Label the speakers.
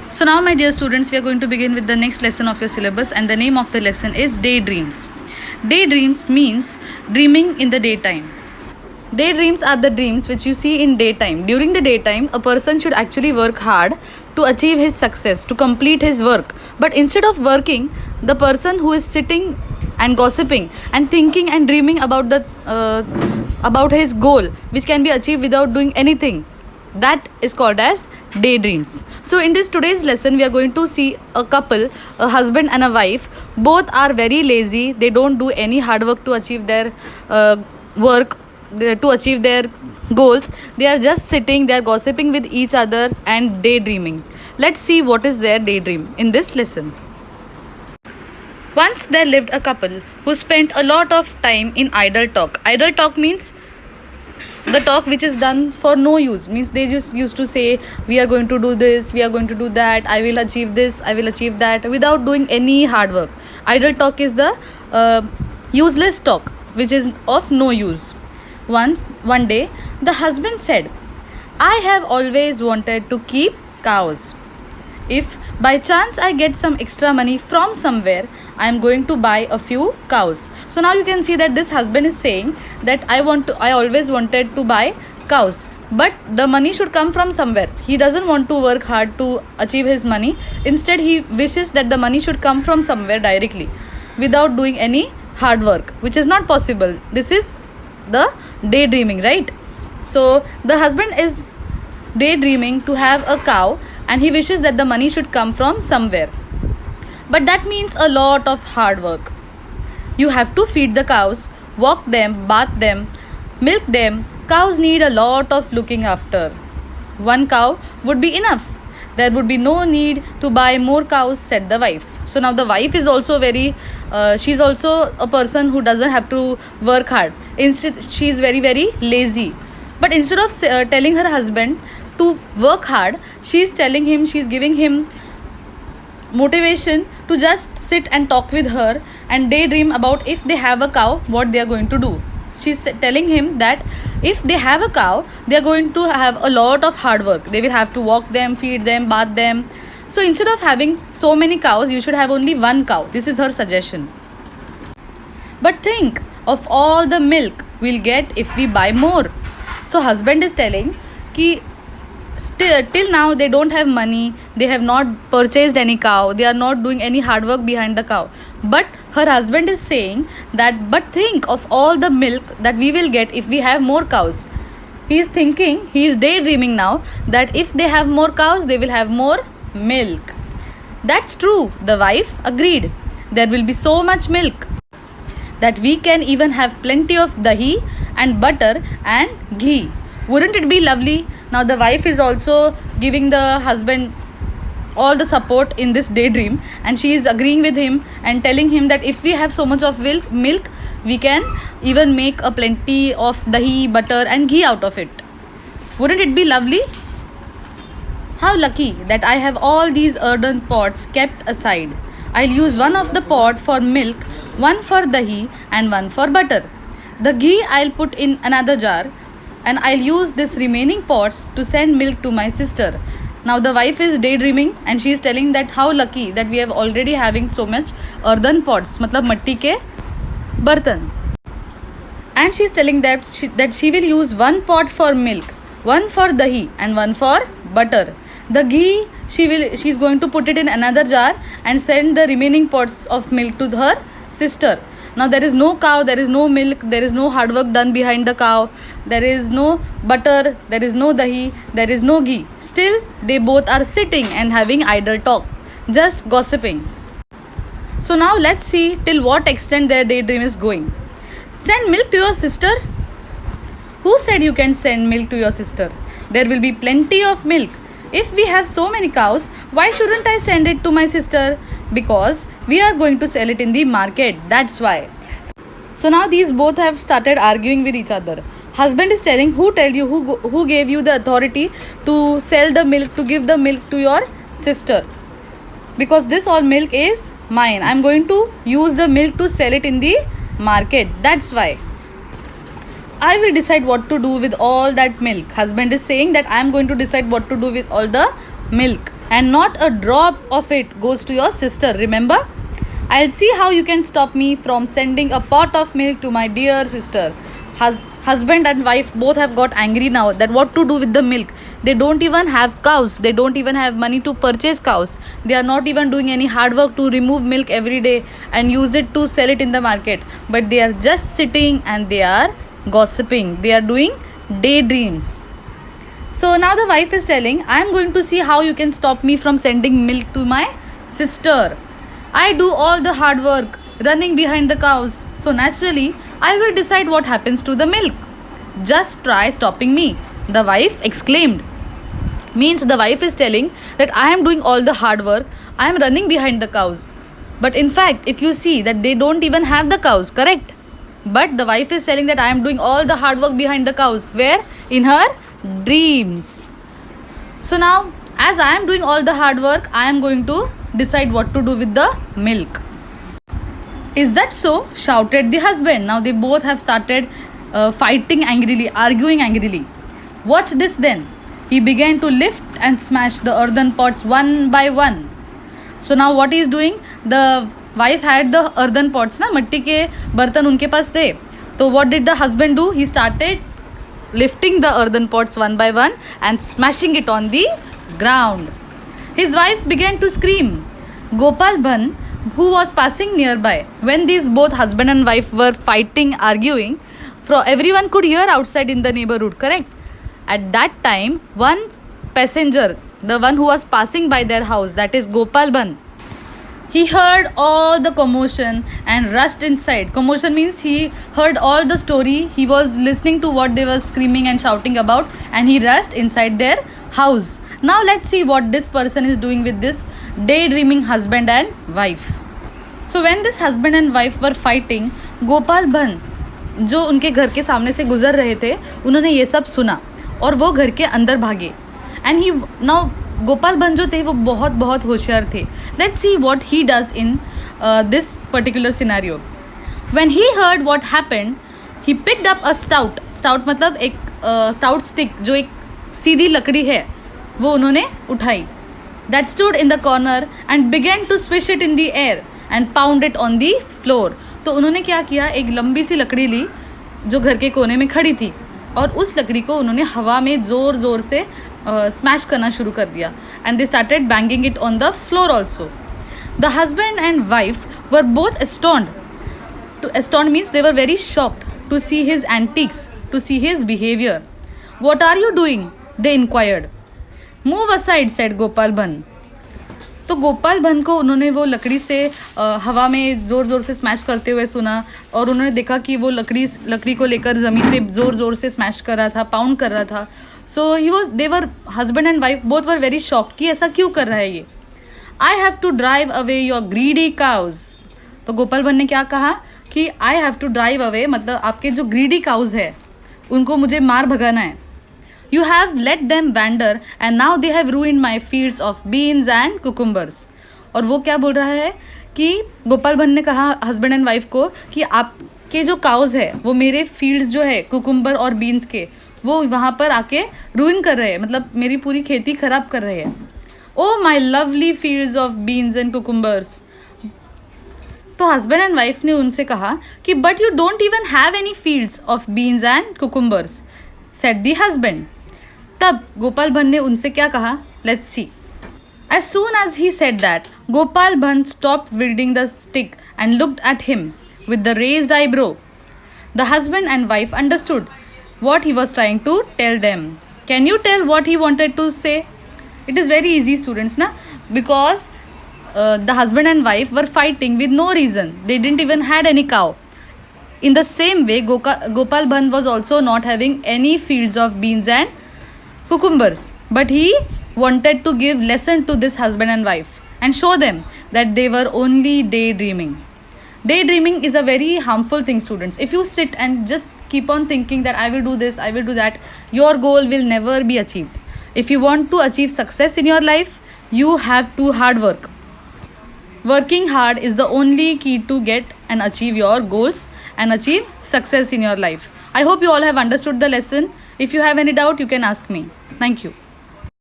Speaker 1: So now my dear students, we are going to begin with the next lesson of your syllabus, and the name of the lesson is daydreams. Daydreams means dreaming in the daytime. Daydreams are the dreams which you see in daytime. During the daytime, a person should actually work hard to achieve his success, to complete his work. But instead of working, the person who is sitting and gossiping and thinking and dreaming about his goal, which can be achieved without doing anything, that is called as daydreams. So in this today's lesson, we are going to see a couple, a husband and a wife. Both are very lazy. They don't do any hard work to achieve their work, to achieve their goals. They are just sitting, they are gossiping with each other and daydreaming. Let's see what is their daydream in this lesson. Once there lived a couple who spent a lot of time in idle talk. Idle talk means the talk which is done for no use, means they just used to say, we are going to do this, we are going to do that, I will achieve this, I will achieve that, without doing any hard work. Idle talk is the useless talk which is of no use. One day the husband said, I have always wanted to keep cows. If by chance I get some extra money from somewhere, I am going to buy a few cows. So now you can see that this husband is saying that I always wanted to buy cows, but the money should come from somewhere. He doesn't want to work hard to achieve his money. Instead, he wishes that the money should come from somewhere directly without doing any hard work, which is not possible. This is the daydreaming, right? So the husband is daydreaming to have a cow, and he wishes that the money should come from somewhere. But that means a lot of hard work. You have to feed the cows, walk them, bath them, milk them. Cows need a lot of looking after. One cow would be enough. There would be no need to buy more cows, said the wife. So now the wife is also she's also a person who doesn't have to work hard. Instead, she is very, very lazy. But instead of telling her husband to work hard, she's giving him motivation to just sit and talk with her and daydream about if they have a cow, what they are going to do. She's telling him that if they have a cow, they are going to have a lot of hard work. They will have to walk them, feed them, bath them. So instead of having so many cows, you should have only one cow. This is her suggestion. But think of all the milk we'll get if we buy more. So husband is telling ki till now they don't have money, they have not purchased any cow, they are not doing any hard work behind the cow. But her husband is saying that, but think of all the milk that we will get if we have more cows. He is daydreaming now that if they have more cows, they will have more milk. That's true, the wife agreed. There will be so much milk that we can even have plenty of dahi and butter and ghee. Wouldn't it be lovely? Now the wife is also giving the husband all the support in this daydream, and she is agreeing with him and telling him that if we have so much of milk, we can even make a plenty of dahi, butter and ghee out of it. Wouldn't it be lovely? How lucky that I have all these earthen pots kept aside. I'll use one of the pot for milk, one for dahi and one for butter. The ghee I'll put in another jar, and I'll use this remaining pots to send milk to my sister. Now the wife is daydreaming and she is telling that how lucky that we have already having so much earthen pots, matlab matti ke bartan. And she is telling that she will use one pot for milk, one for dahi and one for butter. The ghee she's going to put it in another jar and send the remaining pots of milk to her sister. Now there is no cow, there is no milk, there is no hard work done behind the cow, there is no butter, there is no dahi, there is no ghee. Still, they both are sitting and having idle talk, just gossiping. So now let's see till what extent their daydream is going. Send milk to your sister? Who said you can send milk to your sister? There will be plenty of milk. If we have so many cows, why shouldn't I send it to my sister? Because we are going to sell it in the market, that's why. So now these both have started arguing with each other. Husband is telling, who gave you the authority to sell the milk, to give the milk to your sister? Because this all milk is mine. I'm going to use the milk to sell it in the market, that's why. I will decide what to do with all that milk. Husband is saying that I am going to decide what to do with all the milk. and not a drop of it goes to your sister. Remember? I'll see how you can stop me from sending a pot of milk to my dear sister. Husband and wife both have got angry now that what to do with the milk. They don't even have cows. They don't even have money to purchase cows. They are not even doing any hard work to remove milk every day and use it to sell it in the market. But they are just sitting and they are gossiping. They are doing daydreams. So now the wife is telling, I am going to see how you can stop me from sending milk to my sister. I do all the hard work running behind the cows. So naturally, I will decide what happens to the milk. Just try stopping me, the wife exclaimed. Means the wife is telling that I am doing all the hard work, I am running behind the cows. But in fact, if you see that they don't even have the cows, correct? But the wife is telling that I am doing all the hard work behind the cows. Where? In her dreams. So now, as I am doing all the hard work, I am going to decide what to do with the milk. Is that so? Shouted the husband. Now they both have started fighting angrily, arguing angrily. Watch this then. He began to lift and smash the earthen pots one by one. So now what he is doing? The wife had the earthen pots, ना मट्टी के बर्तन उनके पास थे. So what did the husband do? He started lifting the earthen pots one by one and smashing it on the ground. His wife began to scream. Gopal Bhan, who was passing nearby, when these both husband and wife were fighting, arguing, everyone could hear outside in the neighborhood, correct? At that time, one passenger, the one who was passing by their house, that is Gopal Bhan, he heard all the commotion and rushed inside. Commotion means he heard all the story. He was listening to what they were screaming and shouting about, and he rushed inside their house. Now let's see what this person is doing with this daydreaming husband and wife. So when this husband and wife were fighting, Gopal Bhan, जो उनके घर के सामने से गुजर रहे थे, उन्होंने ये सब सुना और वो घर के अंदर भागे. एंड ही नाउ गोपाल बन जो थे वो बहुत बहुत होशियार थे. Let's see what he does in this particular scenario. When he heard what happened, he picked up a stout मतलब एक स्टाउट स्टिक, जो एक सीधी लकड़ी है, वो उन्होंने उठाई. That stood in the corner and began to swish it in the air and pound it on the floor. तो उन्होंने क्या किया, एक लंबी सी लकड़ी ली जो घर के कोने में खड़ी थी और उस लकड़ी को उन्होंने हवा में ज़ोर ज़ोर से स्मैश करना शुरू कर दिया. And they started banging it on the floor also. The husband and wife were both astound. To astound means they were very shocked to see his antics, to see his behavior. What are you doing? They inquired. Move aside, said Gopal Bhan. तो गोपाल बन को उन्होंने वो लकड़ी से हवा में ज़ोर ज़ोर से स्मैश करते हुए सुना और उन्होंने देखा कि वो लकड़ी को लेकर ज़मीन पे ज़ोर ज़ोर से स्मैश कर रहा था, पाउंड कर रहा था. So they were husband and wife both were very shocked कि ऐसा क्यों कर रहा है ये. I have to drive away your greedy cows. तो गोपाल बन ने क्या कहा कि I have to drive away, मतलब आपके जो ग्रीडी काउज है उनको मुझे मार भगाना है. You have let them wander and now they have ruined my fields of beans and cucumbers. और वो क्या बोल रहा है कि गोपाल बन ने कहा हस्बैंड एंड वाइफ को कि आपके जो काउज है वो मेरे फील्ड्स जो है कुकुम्बर और बीन्स के, वो वहाँ पर आके रूइन कर रहे हैं, मतलब मेरी पूरी खेती ख़राब कर रहे हैं. O my lovely fields of beans and cucumbers. तो हस्बैंड एंड वाइफ ने उनसे कहा कि but you don't even have any fields of beans and cucumbers, said the husband. तब गोपाल भन ने उनसे क्या कहा, let's see. As soon as he said that, Gopal Bhan stopped wielding the stick and looked at him with the raised eyebrow. The husband and wife understood what he was trying to tell them. Can you tell what he wanted to say? It is very easy, students, na? Because the husband and wife were fighting with no reason. They didn't even had any cow. In the same way, Gopal Bhan was also not having any fields of beans and cucumbers, but he wanted to give lesson to this husband and wife and show them that they were only daydreaming. Daydreaming is a very harmful thing, students. If you sit and just keep on thinking that I will do this, I will do that, your goal will never be achieved. If you want to achieve success in your life, you have to hard work. Working hard is the only key to get and achieve your goals and achieve success in your life. I hope you all have understood the lesson. If you have any doubt, you can ask me. Thank you.